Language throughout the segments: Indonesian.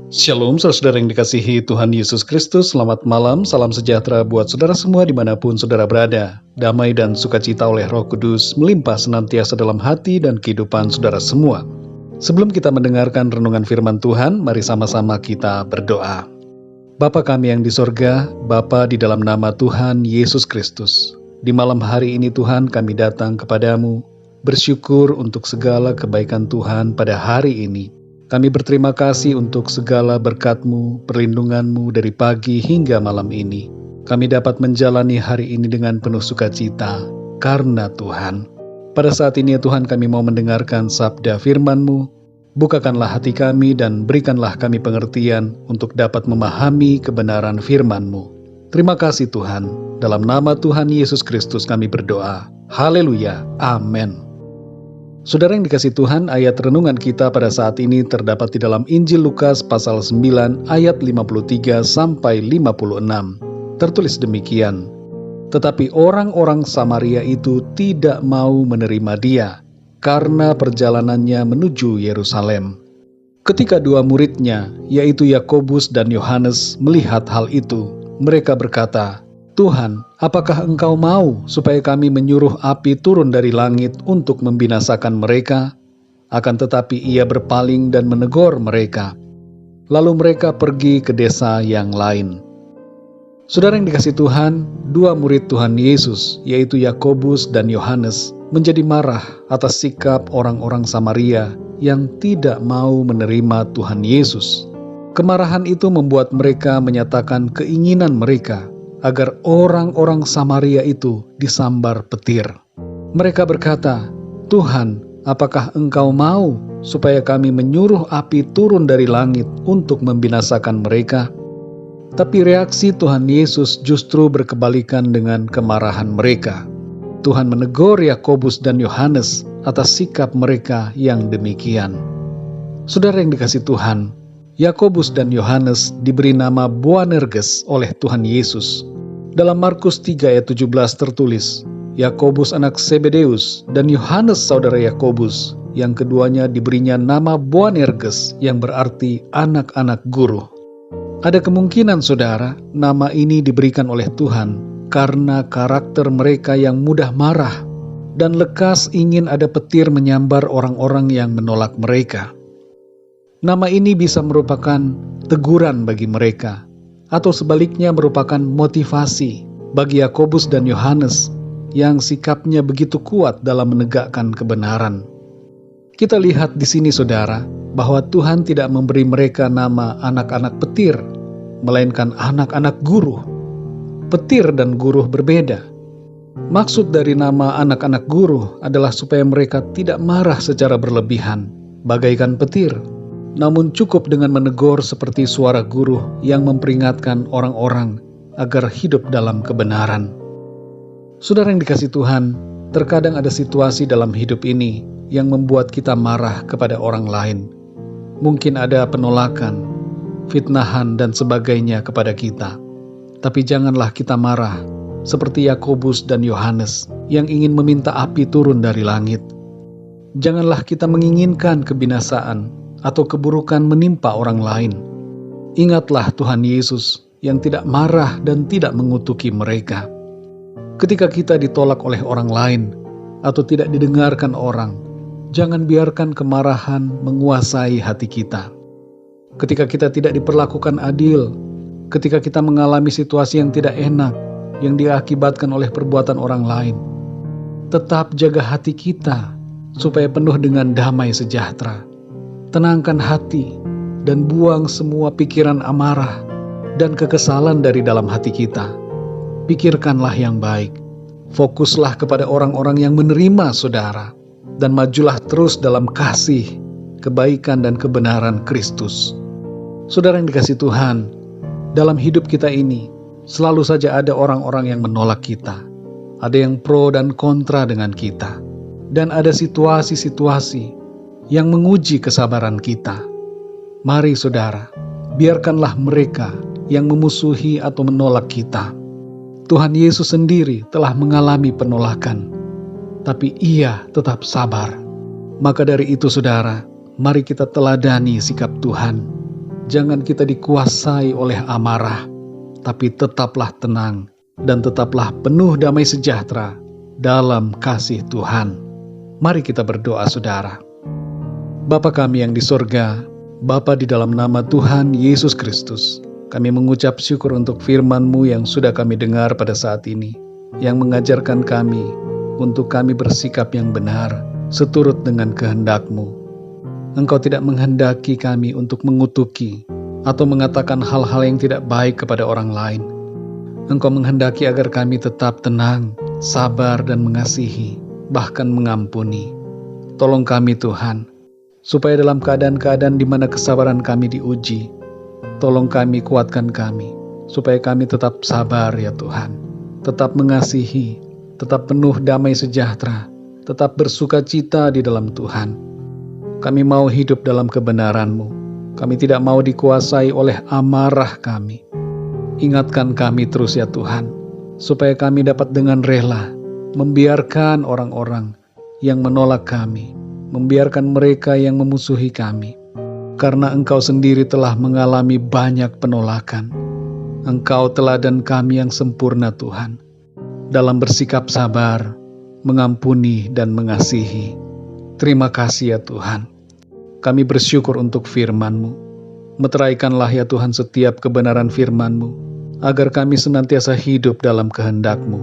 Shalom, saudara yang dikasihi Tuhan Yesus Kristus. Selamat malam, salam sejahtera buat saudara semua dimanapun saudara berada. Damai dan sukacita oleh Roh Kudus melimpah senantiasa dalam hati dan kehidupan saudara semua. Sebelum kita mendengarkan renungan firman Tuhan, mari sama-sama kita berdoa. Bapa kami yang di sorga, Bapa di dalam nama Tuhan Yesus Kristus. Di malam hari ini Tuhan kami datang kepadamu, bersyukur untuk segala kebaikan Tuhan pada hari ini. Kami berterima kasih untuk segala berkat-Mu, perlindungan-Mu dari pagi hingga malam ini. Kami dapat menjalani hari ini dengan penuh sukacita, karena Tuhan. Pada saat ini ya Tuhan kami mau mendengarkan sabda firman-Mu. Bukakanlah hati kami dan berikanlah kami pengertian untuk dapat memahami kebenaran firman-Mu. Terima kasih Tuhan, dalam nama Tuhan Yesus Kristus kami berdoa. Haleluya, amin. Saudara yang dikasihi Tuhan, ayat renungan kita pada saat ini terdapat di dalam Injil Lukas pasal 9 ayat 53 sampai 56. Tertulis demikian, tetapi orang-orang Samaria itu tidak mau menerima dia, karena perjalanannya menuju Yerusalem. Ketika dua muridnya, yaitu Yakobus dan Yohanes, melihat hal itu, mereka berkata, Tuhan, apakah Engkau mau supaya kami menyuruh api turun dari langit untuk membinasakan mereka? Akan tetapi ia berpaling dan menegur mereka. Lalu mereka pergi ke desa yang lain. Saudara yang dikasihi Tuhan, dua murid Tuhan Yesus, yaitu Yakobus dan Yohanes, menjadi marah atas sikap orang-orang Samaria yang tidak mau menerima Tuhan Yesus. Kemarahan itu membuat mereka menyatakan keinginan mereka agar orang-orang Samaria itu disambar petir. Mereka berkata, Tuhan, apakah Engkau mau supaya kami menyuruh api turun dari langit untuk membinasakan mereka? Tapi reaksi Tuhan Yesus justru berkebalikan dengan kemarahan mereka. Tuhan menegur Yakobus dan Yohanes atas sikap mereka yang demikian. Saudara yang dikasihi Tuhan, Yakobus dan Yohanes diberi nama Boanerges oleh Tuhan Yesus. Dalam Markus 3 ayat 17 tertulis, Yakobus anak Zebedeus dan Yohanes saudara Yakobus, yang keduanya diberinya nama Boanerges yang berarti anak-anak guru. Ada kemungkinan saudara, nama ini diberikan oleh Tuhan karena karakter mereka yang mudah marah dan lekas ingin ada petir menyambar orang-orang yang menolak mereka. Nama ini bisa merupakan teguran bagi mereka, atau sebaliknya merupakan motivasi bagi Yakobus dan Yohanes yang sikapnya begitu kuat dalam menegakkan kebenaran. Kita lihat di sini saudara, bahwa Tuhan tidak memberi mereka nama anak-anak petir, melainkan anak-anak guru. Petir dan guru berbeda. Maksud dari nama anak-anak guru adalah supaya mereka tidak marah secara berlebihan, bagaikan petir, namun cukup dengan menegur seperti suara guru yang memperingatkan orang-orang agar hidup dalam kebenaran. Saudara yang dikasihi Tuhan, terkadang ada situasi dalam hidup ini yang membuat kita marah kepada orang lain. Mungkin ada penolakan, fitnahan dan sebagainya kepada kita. Tapi janganlah kita marah seperti Yakobus dan Yohanes yang ingin meminta api turun dari langit. Janganlah kita menginginkan kebinasaan atau keburukan menimpa orang lain. Ingatlah Tuhan Yesus yang tidak marah dan tidak mengutuki mereka. Ketika kita ditolak oleh orang lain atau tidak didengarkan orang, jangan biarkan kemarahan menguasai hati kita. Ketika kita tidak diperlakukan adil, ketika kita mengalami situasi yang tidak enak yang diakibatkan oleh perbuatan orang lain, tetap jaga hati kita supaya penuh dengan damai sejahtera. Tenangkan hati dan buang semua pikiran amarah dan kekesalan dari dalam hati kita. Pikirkanlah yang baik. Fokuslah kepada orang-orang yang menerima saudara dan majulah terus dalam kasih, kebaikan dan kebenaran Kristus. Saudara yang dikasihi Tuhan, dalam hidup kita ini selalu saja ada orang-orang yang menolak kita. Ada yang pro dan kontra dengan kita. Dan ada situasi-situasi yang menguji kesabaran kita. Mari saudara, biarkanlah mereka yang memusuhi atau menolak kita. Tuhan Yesus sendiri telah mengalami penolakan, tapi ia tetap sabar. Maka dari itu saudara, mari kita teladani sikap Tuhan. Jangan kita dikuasai oleh amarah, tapi tetaplah tenang dan tetaplah penuh damai sejahtera dalam kasih Tuhan. Mari kita berdoa, saudara. Bapa kami yang di sorga, Bapa, di dalam nama Tuhan Yesus Kristus, kami mengucap syukur untuk firman-Mu yang sudah kami dengar pada saat ini, yang mengajarkan kami untuk kami bersikap yang benar, seturut dengan kehendak-Mu. Engkau tidak menghendaki kami untuk mengutuki atau mengatakan hal-hal yang tidak baik kepada orang lain. Engkau menghendaki agar kami tetap tenang, sabar dan mengasihi, bahkan mengampuni. Tolong kami Tuhan, supaya dalam keadaan-keadaan di mana kesabaran kami diuji, tolong kami, kuatkan kami, supaya kami tetap sabar ya Tuhan, tetap mengasihi, tetap penuh damai sejahtera, tetap bersuka cita di dalam Tuhan. Kami mau hidup dalam kebenaran-Mu. Kami tidak mau dikuasai oleh amarah kami. Ingatkan kami terus ya Tuhan, supaya kami dapat dengan rela membiarkan orang-orang yang menolak kami, membiarkan mereka yang memusuhi kami, karena Engkau sendiri telah mengalami banyak penolakan. Engkau teladan kami yang sempurna Tuhan, dalam bersikap sabar, mengampuni dan mengasihi. Terima kasih ya Tuhan. Kami bersyukur untuk firman-Mu. Meteraikanlah ya Tuhan setiap kebenaran firman-Mu, agar kami senantiasa hidup dalam kehendak-Mu.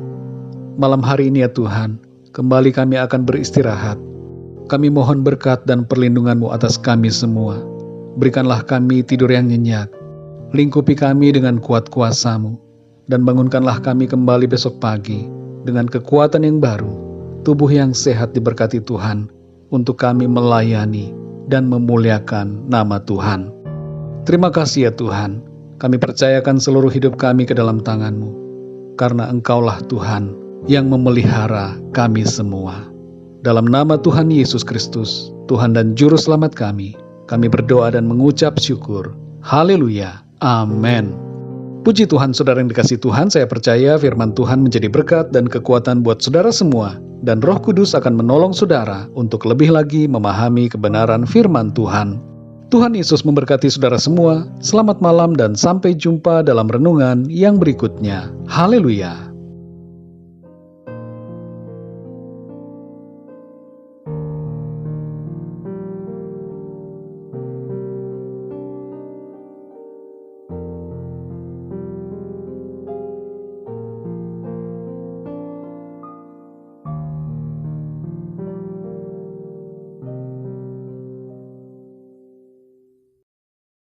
Malam hari ini ya Tuhan, kembali kami akan beristirahat. Kami mohon berkat dan perlindungan-Mu atas kami semua. Berikanlah kami tidur yang nyenyak. Lingkupi kami dengan kuat kuasa-Mu. Dan bangunkanlah kami kembali besok pagi dengan kekuatan yang baru, tubuh yang sehat diberkati Tuhan, untuk kami melayani dan memuliakan nama Tuhan. Terima kasih ya Tuhan. Kami percayakan seluruh hidup kami ke dalam tangan-Mu, karena Engkaulah Tuhan yang memelihara kami semua. Dalam nama Tuhan Yesus Kristus, Tuhan dan Juru Selamat kami berdoa dan mengucap syukur. Haleluya. Amin. Puji Tuhan, saudara yang dikasihi Tuhan, saya percaya firman Tuhan menjadi berkat dan kekuatan buat saudara semua, dan Roh Kudus akan menolong saudara untuk lebih lagi memahami kebenaran firman Tuhan. Tuhan Yesus memberkati saudara semua. Selamat malam dan sampai jumpa dalam renungan yang berikutnya. Haleluya.